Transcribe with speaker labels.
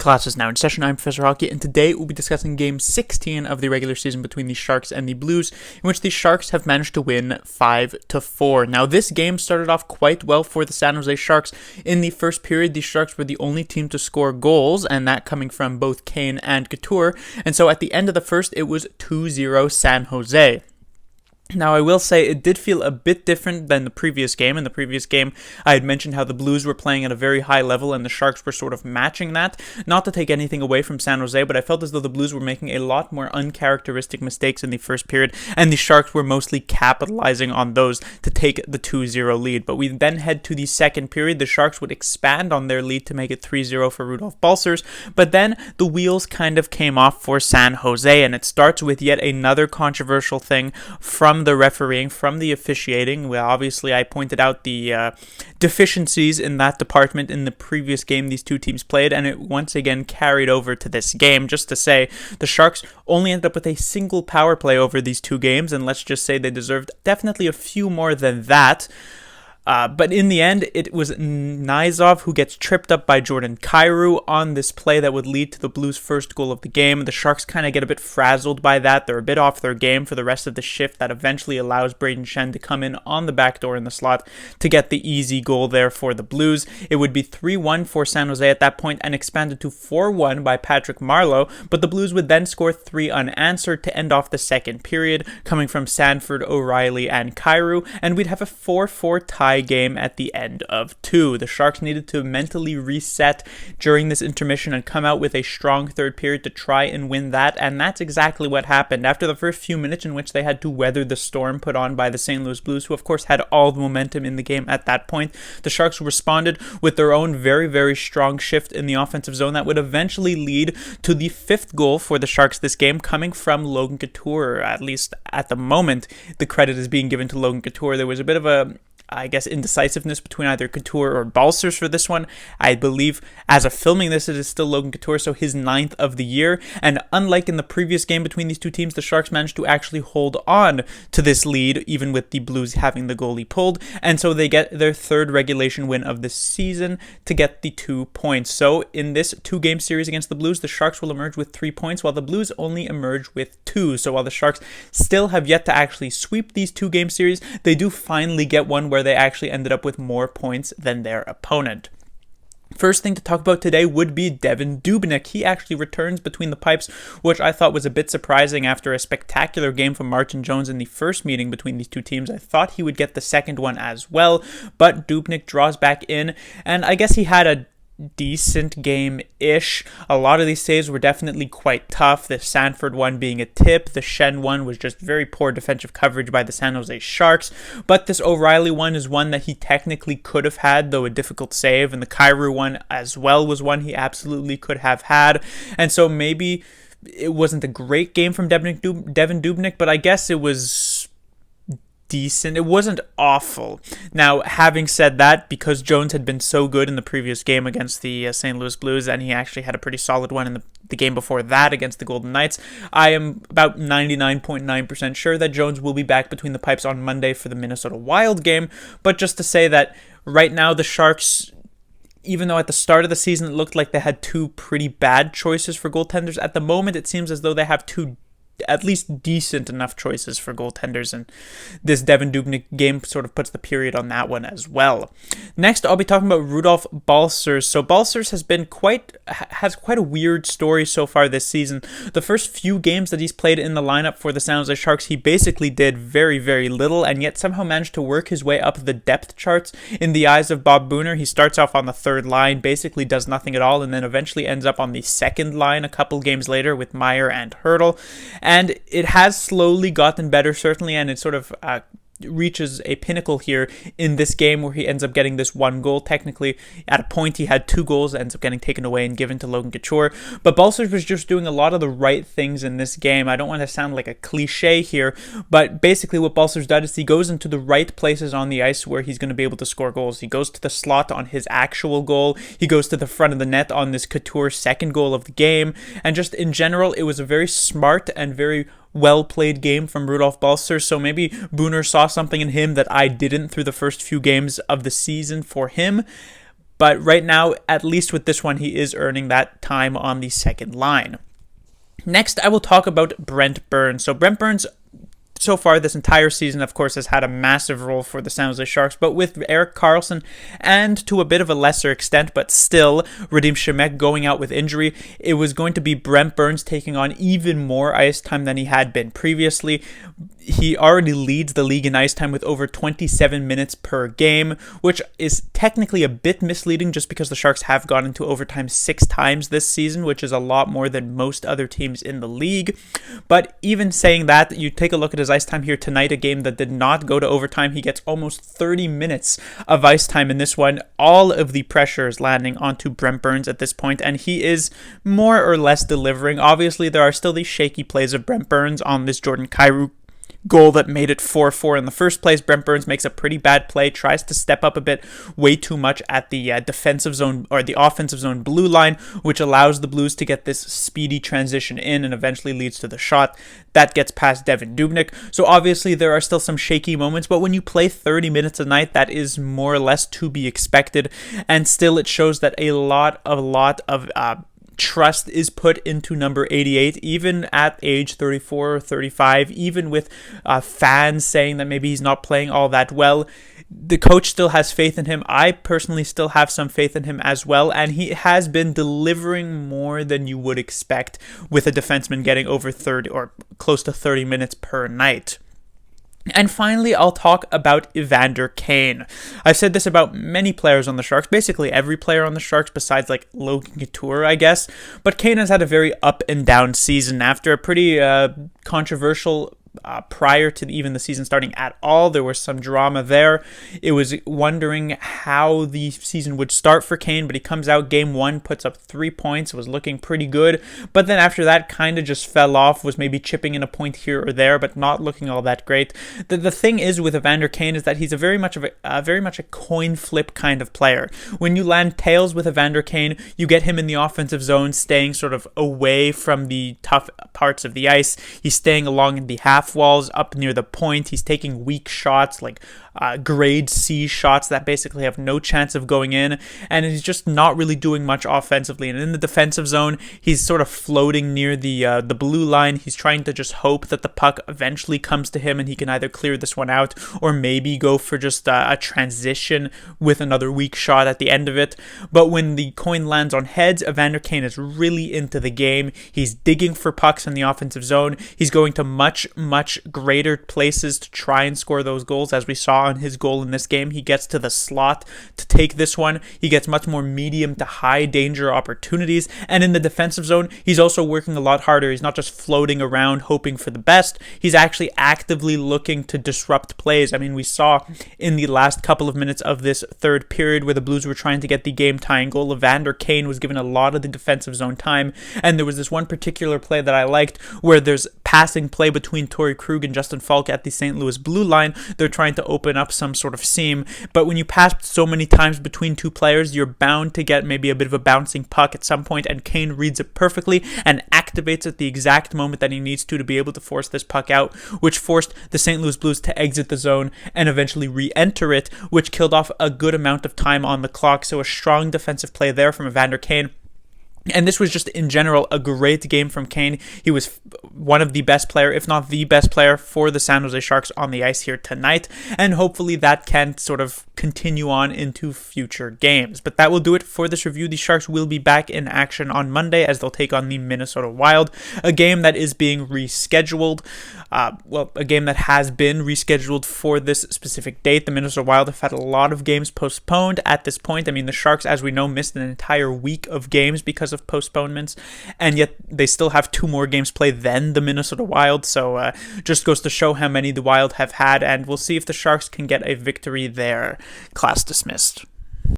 Speaker 1: Class is now in session. I'm Professor Hockey, and today we'll be discussing Game 16 of the regular season between the Sharks and the Blues, in which the Sharks have managed to win 5-4. Now, this game started off quite well for the San Jose Sharks. In the first period, the Sharks were the only team to score goals, and that coming from both Kane and Couture, and so at the end of the first, it was 2-0 San Jose. Now, I will say it did feel a bit different than the previous game. In the previous game, I had mentioned how the Blues were playing at a very high level and the Sharks were sort of matching that. Not to take anything away from San Jose, but I felt as though the Blues were making a lot more uncharacteristic mistakes in the first period, and the Sharks were mostly capitalizing on those to take the 2-0 lead. But we then head to the second period. The Sharks would expand on their lead to make it 3-0 for Rudolph Balcers, but then the wheels kind of came off for San Jose, and it starts with yet another controversial thing from the refereeing, from the officiating. Well, obviously, I pointed out the deficiencies in that department in the previous game these two teams played, and it once again carried over to this game. Just to say, the Sharks only ended up with a single power play over these two games, and let's just say they deserved definitely a few more than that. But in the end, it was Nizov who gets tripped up by Jordan Kyrou on this play that would lead to the Blues' first goal of the game. The Sharks kind of get a bit frazzled by that. They're a bit off their game for the rest of the shift. That eventually allows Braden Shen to come in on the back door in the slot to get the easy goal there for the Blues. It would be 3-1 for San Jose at that point and expanded to 4-1 by Patrick Marleau, but the Blues would then score 3 unanswered to end off the second period, coming from Sanford, O'Reilly, and Kyrou, and we'd have a 4-4 tie game at the end of 2. The Sharks needed to mentally reset during this intermission and come out with a strong third period to try and win that, and that's exactly what happened. After the first few minutes in which they had to weather the storm put on by the St. Louis Blues, who of course had all the momentum in the game at that point, the Sharks responded with their own very, very strong shift in the offensive zone that would eventually lead to the 5th goal for the Sharks this game, coming from Logan Couture. At least at the moment, the credit is being given to Logan Couture. There was a bit of a indecisiveness between either Couture or Balcers for this one. I believe, as of filming this, it is still Logan Couture, so his 9th of the year. And unlike in the previous game between these two teams, the Sharks managed to actually hold on to this lead, even with the Blues having the goalie pulled. And so they get their 3rd regulation win of the season to get the 2 points. So in this 2-game series against the Blues, the Sharks will emerge with 3 points, while the Blues only emerge with 2. So while the Sharks still have yet to actually sweep these 2-game series, they do finally get one where they actually ended up with more points than their opponent. First thing to talk about today would be Devin Dubnyk. He actually returns between the pipes, which I thought was a bit surprising after a spectacular game from Martin Jones in the first meeting between these two teams. I thought he would get the second one as well, but Dubnyk draws back in, and I guess he had a decent game-ish. A lot of these saves were definitely quite tough, the Sanford one being a tip, the Shen one was just very poor defensive coverage by the San Jose Sharks, but this O'Reilly one is one that he technically could have had, though a difficult save, and the Kyrou one as well was one he absolutely could have had, and so maybe it wasn't a great game from Devin Dubnyk, but I guess it was decent. It wasn't awful. Now, having said that, because Jones had been so good in the previous game against the St. Louis Blues, and he actually had a pretty solid one in the game before that against the Golden Knights, I am about 99.9% sure that Jones will be back between the pipes on Monday for the Minnesota Wild game. But just to say that right now the Sharks, even though at the start of the season it looked like they had 2 pretty bad choices for goaltenders, at the moment it seems as though they have 2 at least decent enough choices for goaltenders, and this Devin Dubnyk game sort of puts the period on that one as well. Next, I'll be talking about Rudolph Balcers. So Balcers has quite a weird story so far this season. The first few games that he's played in the lineup for the San Jose Sharks, he basically did very, very little, and yet somehow managed to work his way up the depth charts in the eyes of Bob Booner. He starts off on the 3rd line, basically does nothing at all, and then eventually ends up on the 2nd line a couple games later with Meyer and Hurdle. And it has slowly gotten better, certainly, and it sort of reaches a pinnacle here in this game where he ends up getting this 1 goal. Technically, at a point, he had 2 goals that ends up getting taken away and given to Logan Couture. But Balcers was just doing a lot of the right things in this game. I don't want to sound like a cliche here, but basically what Balcers does is he goes into the right places on the ice where he's going to be able to score goals. He goes to the slot on his actual goal. He goes to the front of the net on this Couture 2nd goal of the game. And just in general, it was a very smart and very well-played game from Rudolph Balcers, so maybe Booner saw something in him that I didn't through the first few games of the season for him. But right now, at least with this one, he is earning that time on the second line. Next, I will talk about Brent Burns. So Brent Burns, so far this entire season, of course, has had a massive role for the San Jose Sharks, but with Erik Karlsson and to a bit of a lesser extent, but still, Radim Shemek going out with injury, it was going to be Brent Burns taking on even more ice time than he had been previously. He already leads the league in ice time with over 27 minutes per game, which is technically a bit misleading just because the Sharks have gone into overtime 6 times this season, which is a lot more than most other teams in the league. But even saying that, you take a look at his ice time here tonight, a game that did not go to overtime. He gets almost 30 minutes of ice time in this one. All of the pressure is landing onto Brent Burns at this point, and he is more or less delivering. Obviously, there are still these shaky plays of Brent Burns on this Jordan Kyrou goal that made it 4-4 in the first place. Brent Burns makes a pretty bad play, tries to step up a bit, way too much at the defensive zone or the offensive zone blue line, which allows the Blues to get this speedy transition in and eventually leads to the shot that gets past Dubnyk. So obviously there are still some shaky moments, but when you play 30 minutes a night, that is more or less to be expected. And still it shows that a lot of trust is put into number 88, even at age 34 or 35, even with fans saying that maybe he's not playing all that well. The coach still has faith in him. I personally still have some faith in him as well, and he has been delivering more than you would expect with a defenseman getting over 30 or close to 30 minutes per night. And finally, I'll talk about Evander Kane. I've said this about many players on the Sharks, basically every player on the Sharks besides like Logan Couture, I guess. But Kane has had a very up and down season after a pretty controversial prior to even the season starting at all. There was some drama there. It was wondering how the season would start for Kane, but he comes out game 1, puts up 3 points, was looking pretty good, but then after that kind of just fell off, was maybe chipping in a point here or there, but not looking all that great. The thing is with Evander Kane is that he's a very much a coin flip kind of player. When you land tails with Evander Kane, you get him in the offensive zone, staying sort of away from the tough parts of the ice. He's staying along in the half walls up near the point. He's taking weak shots like grade C shots that basically have no chance of going in, and he's just not really doing much offensively. And in the defensive zone, he's sort of floating near the blue line. He's trying to just hope that the puck eventually comes to him and he can either clear this one out or maybe go for just a transition with another weak shot at the end of it. But when the coin lands on heads, Evander Kane is really into the game. He's digging for pucks in the offensive zone. He's going to much greater places to try and score those goals, as we saw on his goal in this game. He gets to the slot to take this one. He gets much more medium to high danger opportunities, and in the defensive zone, he's also working a lot harder. He's not just floating around hoping for the best. He's actually actively looking to disrupt plays. I mean, we saw in the last couple of minutes of this third period where the Blues were trying to get the game-tying goal, Evander Kane was given a lot of the defensive zone time, and there was this one particular play that I liked where there's passing play between Torrey Krug and Justin Falk at the St. Louis blue line. They're trying to open up some sort of seam, but when you pass so many times between two players, you're bound to get maybe a bit of a bouncing puck at some point, and Kane reads it perfectly and activates at the exact moment that he needs to be able to force this puck out, which forced the St. Louis Blues to exit the zone and eventually re-enter it, which killed off a good amount of time on the clock. So a strong defensive play there from Evander Kane. And this was just, in general, a great game from Kane. He was one of the best player, if not the best player, for the San Jose Sharks on the ice here tonight. And hopefully that can sort of continue on into future games. But that will do it for this review. The Sharks will be back in action on Monday as they'll take on the Minnesota Wild, a game that is being rescheduled. A game that has been rescheduled for this specific date. The Minnesota Wild have had a lot of games postponed at this point. I mean, the Sharks, as we know, missed an entire week of games because of postponements, and yet they still have 2 more games played than the Minnesota Wild, so just goes to show how many the Wild have had, and we'll see if the Sharks can get a victory there. Class dismissed.